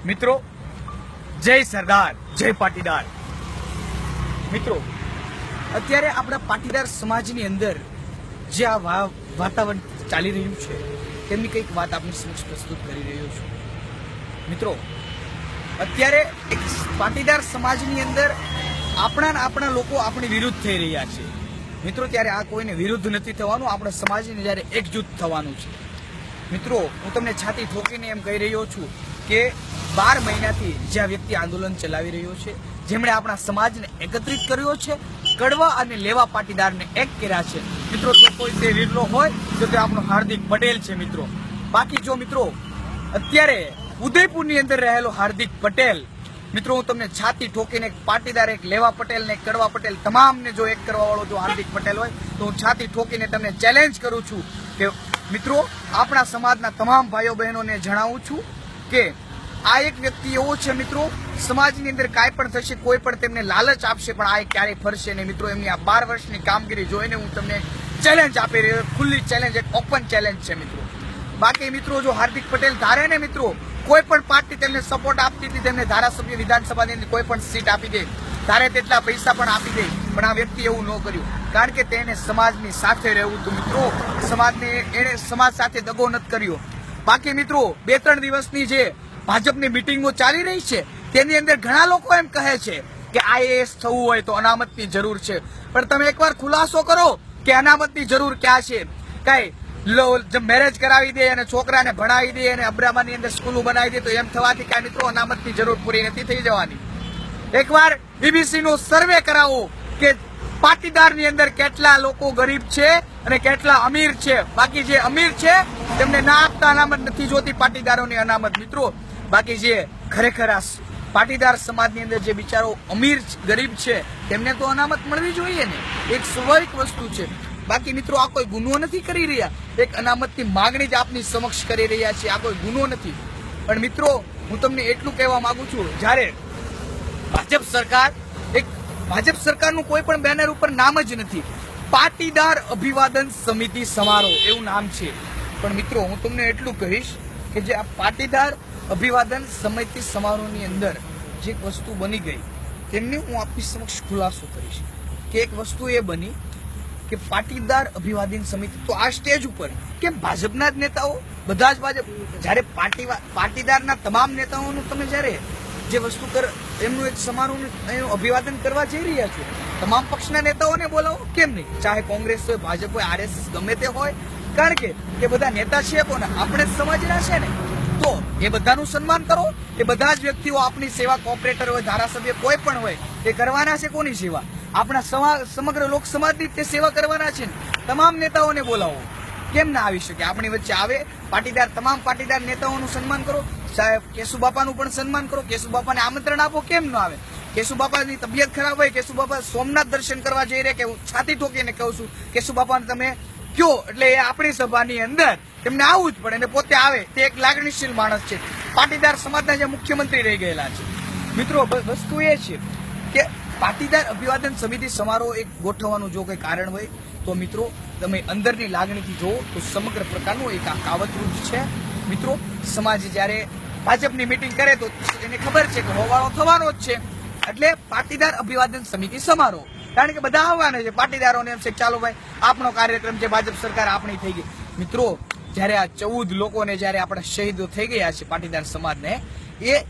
મિત્રો, જય સરદાર, જય પાટીદાર। મિત્રો, અત્યારે આપણા પાટીદાર સમાજની અંદર જે આ વાતાવરણ ચાલી રહ્યું છે તેમની કંઈક વાત આપની સમક્ષ પ્રસ્તુત કરી રહ્યો છું। મિત્રો, અત્યારે એક પાટીદાર સમાજની અંદર આપણા લોકો આપણી વિરુદ્ધ થઈ રહ્યા છે। મિત્રો, ત્યારે આ કોઈને વિરુદ્ધ નથી થવાનું, આપણા સમાજને જ્યારે એકજૂથ થવાનું છે। મિત્રો, હું તમને છાતી ઠોકીને એમ કહી રહ્યો છું કે 12 મહિનાથી જે વ્યક્તિ આંદોલન ચલાવી રહ્યો છે, જેમણે આપણા સમાજને એકત્રિત કર્યો છે, કડવા અને લેવા પાટીદારને એક કર્યા છે। મિત્રો, જો કોઈ તે વિરલો હોય તો તે આપણો હાર્દિક પટેલ છે। મિત્રો, બાકી જો મિત્રો અત્યારે ઉદયપુરની અંદર રહેલો હાર્દિક પટેલ, મિત્રો હું તમને છાતી ઠોકીને એક પાટીદાર, એક લેવા પટેલ ને એક કડવા પટેલ તમામને જો એક કરવા વાળો જો હાર્દિક પટેલ હોય તો હું છાતી ઠોકીને તમને ચેલેન્જ કરું છું કે મિત્રો, આપણા સમાજના તમામ ભાઈઓ બહેનોને જણાવું છું કે આ એક વ્યક્તિ એવો છે મિત્રો, સમાજની અંદર કાંઈ પણ થશે, કોઈ પણ તેમને લાલચ આપશે પણ આ ક્યારેય ફરશે નહીં। મિત્રો, એમની આ 12 વર્ષની કામગીરી જોઈને હું તમને ચેલેન્જ આપી રહ્યો, ખુલ્લી ચેલેન્જ, એક ઓપન ચેલેન્જ છે મિત્રો। બાકી મિત્રો, જો હાર્દિક પટેલ ધારે ને મિત્રો, કોઈ પણ પાર્ટી તેમને સપોર્ટ આપતી હતી, તેમને ધારાસભ્ય વિધાનસભાની અંદર કોઈ પણ સીટ આપી દે, ધારે તેટલા પૈસા પણ આપી દે, પણ આ વ્યક્તિ એવું ન કર્યું, કારણ કે તેને સમાજની સાથે રહેવું હતું મિત્રો। એને સમાજ સાથે દગો નથી કર્યો। બાકી મિત્રો, 2-3 દિવસની જે ભાજપની મિટિંગો ચાલી રહી છે તેની અંદર ઘણા લોકો એમ કહે છે કે આઈએએસ થવું હોય તો અનામતની જરૂર છે, પણ તમે એકવાર ખુલાસો કરો કે અનામતની જરૂર ક્યાં છે? કઈ મેરેજ કરાવી દે અને છોકરાને ભણાવી દે અને અબ્રામાની અંદર સ્કૂલો બનાવી દે તો એમ થવાથી કાંઈ મિત્રો અનામતની જરૂર પૂરી નથી થઈ જવાની। એકવાર બીબીસી નો સર્વે કરાવો કે પાટીદારની અંદર કેટલા લોકો ગરીબ છે અને કેટલા અમીર છે। બાકી જે અમીર છે તેમને ના આપતા અનામત નથી જોતી પાટીદારોની અનામત મિત્રો। બાકી જે ખરેખર આ પાટીદાર સમાજની અંદર જે બિચારો અમીર ગરીબ છે તેમને તો અનામત મળવી જોઈએ ને, એક સ્વાભાવિક વસ્તુ છે। બાકી મિત્રો, આ કોઈ ગુનો નથી કરી રહ્યા, એક અનામતની માગણી જ આપની સમક્ષ કરી રહ્યા છે, આ કોઈ ગુનો નથી। પણ મિત્રો, હું તમને એટલું કહેવા માંગુ છું, જ્યારે ભાજપ સરકારનું કોઈ પણ બેનર ઉપર નામ જ નથી, પાટીદાર અભિવાદન સમિતિ સમારોહ એવું નામ છે, પણ મિત્રો હું તમને એટલું કહીશ કે જે આ પાટીદાર અભિવાદન સમિતિ સમારોહની અંદર જે વસ્તુ બની ગઈ તેમને હું આપની સમક્ષ ખુલાસો કરીશ કે એક વસ્તુ એ બની કે પાટીદાર અભિવાદન સમિતિ તો આ સ્ટેજ ઉપર કેમ ભાજપના જ નેતાઓ બધા જ ભાજપ, જ્યારે પાટીદારના તમામ નેતાઓનું તમે જ્યારે જે વસ્તુ એમનું એક સમારોહનું અભિવાદન કરવા જઈ રહ્યા છો, તમામ પક્ષના નેતાઓને બોલાવો, કેમ નહીં? ચાહે કોંગ્રેસ હોય, ભાજપ હોય, આરએસએસ ગમે તે હોય, કારણ કે એ બધા નેતા છે કોને આપણે સમાજના છે ને, તો એ બધાનું સન્માન કરો। એ બધા જ વ્યક્તિઓ આપની સેવા, કોર્પોરેટર હોય, ધારાસભ્ય કોઈ પણ હોય, એ કરવાના છે કોની સેવા? આપણા સમગ્ર લોક સમાજની તે સેવા કરવાના છે ને। તમામ નેતાઓને બોલાવો, કેમ ના આવી શકે? આપણી વચ્ચે આવે પાટીદાર, તમામ પાટીદાર નેતાઓનું સન્માન કરો। સાહેબ કેશુબાપાનું પણ સન્માન કરો, કેશુબાપાને આમંત્રણ આપો, કેમ ન આવે? કેશુબાપાની તબિયત ખરાબ હોય, કેશુબાપા સોમનાથ દર્શન કરવા જઈ રહ્યા, કે હું છાતી ઠોકીને કહું છું, કેશુબાપાને તમે કયો એટલે એ આપણી સભાની અંદર તેમને આવવું જ પડે, અને પોતે આવે, તે એક લાગણીશીલ માણસ છે, પાટીદાર સમાજના જે મુખ્યમંત્રી રહી ગયેલા છે। મિત્રો, વસ્તુ એ છે કે પાટીદાર અભિવાદન સમિતિ સમારોહ એક ગોઠવવાનું જો કોઈ કારણ હોય તો મિત્રો તમે અંદરની લાગણીથી જુઓ તો સમગ્ર પ્રકારનું એક આ કાવતરું જ છે મિત્રો। સમાજ જ્યારે ભાજપની મિટિંગ કરે તો એને ખબર છે કે હોવાળો થવાનો જ છે, એટલે પાટીદાર અભિવાદન સમિતિ સમારોહ, કારણ કે બધા આવવાના છે, પાટીદારોને એમ છે ચાલો ભાઈ આપણો કાર્યક્રમ છે, ભાજપ સરકાર આપણી થઈ ગઈ। મિત્રો, જ્યારે આ 14 લોકોને જ્યારે આપણા શહીદો થઈ ગયા છે પાટીદાર સમાજને,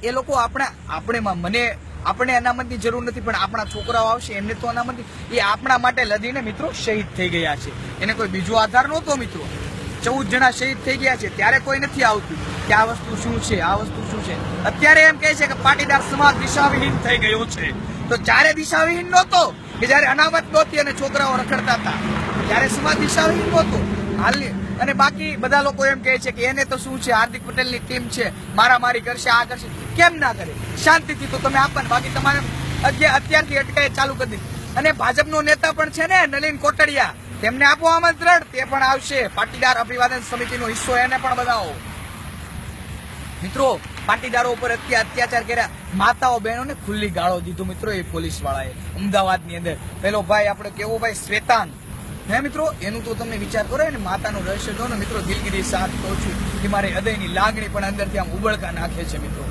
એ લોકો આપણે અનામતની જરૂર નથી, પણ આપણા છોકરાઓ આવશે એમને તો અનામતની, એ આપણા માટે લડીને મિત્રો શહીદ થઈ ગયા છે, એને કોઈ બીજો આધાર નહોતો મિત્રો। 14 જણા શહીદ થઈ ગયા છે ત્યારે કોઈ નથી આવતું કે આ વસ્તુ શું છે, આ વસ્તુ શું છે। અત્યારે એમ કહે છે કે પાટીદાર સમાજ દિશાવિહીન થઈ ગયો છે, તો જ્યારે દિશાવિહીન નહોતો, કે જ્યારે અનામત નહોતી અને છોકરાઓ રખડતા હતા ત્યારે સમાજ દિશાવિહીન નહોતો હાલની। અને બાકી બધા લોકો એમ કહે છે કે એને તો શું છે, હાર્દિક પટેલની ટીમ છે, મારામારી કરશે, આ કરશે, કેમ ના કરે? શાંતિથી તો તમે આપો, બાકી તમારે અત્યારથી અટકાયત ચાલુ કરી દીધી। અને ભાજપનો નેતા પણ છે ને નલિન કોટડિયા, તેમને આપો આમંત્રણ, તે પણ આવશે, પાટીદાર અભિવાદન સમિતિનો હિસ્સો એને પણ બનાવો। મિત્રો, પાટીદારો ઉપર અત્યાચાર કર્યા, માતાઓ બહેનોને ખુલ્લી ગાળો દીધો મિત્રો એ પોલીસ વાળાએ। અમદાવાદની અંદર પેલો ભાઈ આપણે કેવો ભાઈ શ્વેતાંગ, હે મિત્રો, એનું તો તમને વિચાર કરો ને, માતાનું રહસ્ય જો ને મિત્રો, દિલગીરી સાથ કહું છું કે મારી હૃદયની લાગણી પણ અંદરથી આમ ઉબળકા નાખે છે મિત્રો.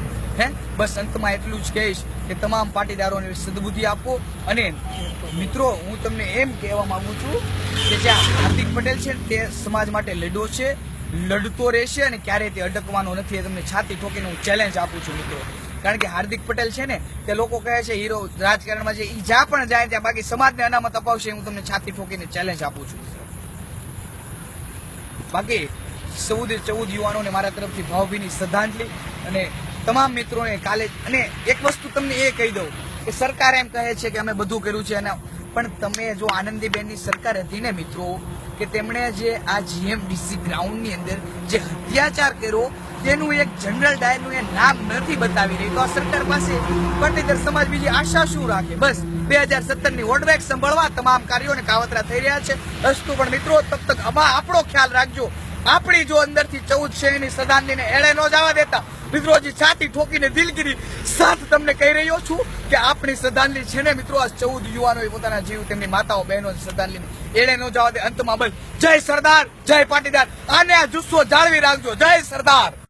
બસ અંતમાં એટલું જ કહીશ કે તમામ પાટીદારોને સદબુદ્ધિ આપો. અને મિત્રો હું તમને એમ કહેવા માંગુ છું કે જ્યાં હાર્દિક પટેલ છે તે સમાજ માટે લડ્યો છે, લડતો રહેશે અને ક્યારેય તે અટકવાનો નથી. એ તમને છાતી ઠોકીને હું ચેલેન્જ આપું છું મિત્રો. કારણ કે હાર્દિક પટેલ છે ને તે લોકો કહે છે હીરો રાજકારણમાં છે, એ જ્યાં પણ જાય ત્યાં બાકી સમાજને અનામત અપાવશે. હું તમને છાતી ઠોકીને ચેલેન્જ આપું છું. બાકી 14 યુવાનોને મારા તરફથી ભાવભીની શ્રદ્ધાંજલિ. અને તમામ મિત્રોને કાલે, અને એક વસ્તુ તમને એ કહી દઉં કે સરકાર એમ કહે છે કે અમે બધું કર્યું છે, અને પણ તમે જો આનંદીબેનની સરકાર હતી ને મિત્રો, કે તેમણે જે આ જીએમડીસી ગ્રાઉન્ડની અંદર જે અત્યાચાર કર્યો તેનું એક જનરલ ડાયરનું એ નામ નથી બતાવી રહી. તો આ સરકાર પાસે પાટીદાર સમાજ બીજી આશા શું રાખે? બસ 2017ની વોટબેંક સંભાળવા તમામ કાર્યોને કાવતરા થઈ રહ્યા છે. અસ્તુ પણ મિત્રો, તબ તક આપણો ખ્યાલ રાખજો. આપણી જો અંદરથી 14 શહેરની શ્રદ્ધાંજલિને એળે ન જવા દેતા મિત્રો, હજી છાતી ઠોકીને દિલગીરી સાથ તમને કહી રહ્યો છું કે આપણી શ્રદ્ધાંજલિ છે ને મિત્રો, આ 14 યુવાનોએ પોતાના જીવ તેમની માતાઓ બહેનો શ્રદ્ધાંજલિને એળે ન જવા દે. અંતમાં બસ જય સરદાર, જય પાટીદાર. આને આ જુસ્સો જાળવી રાખજો. જય સરદાર.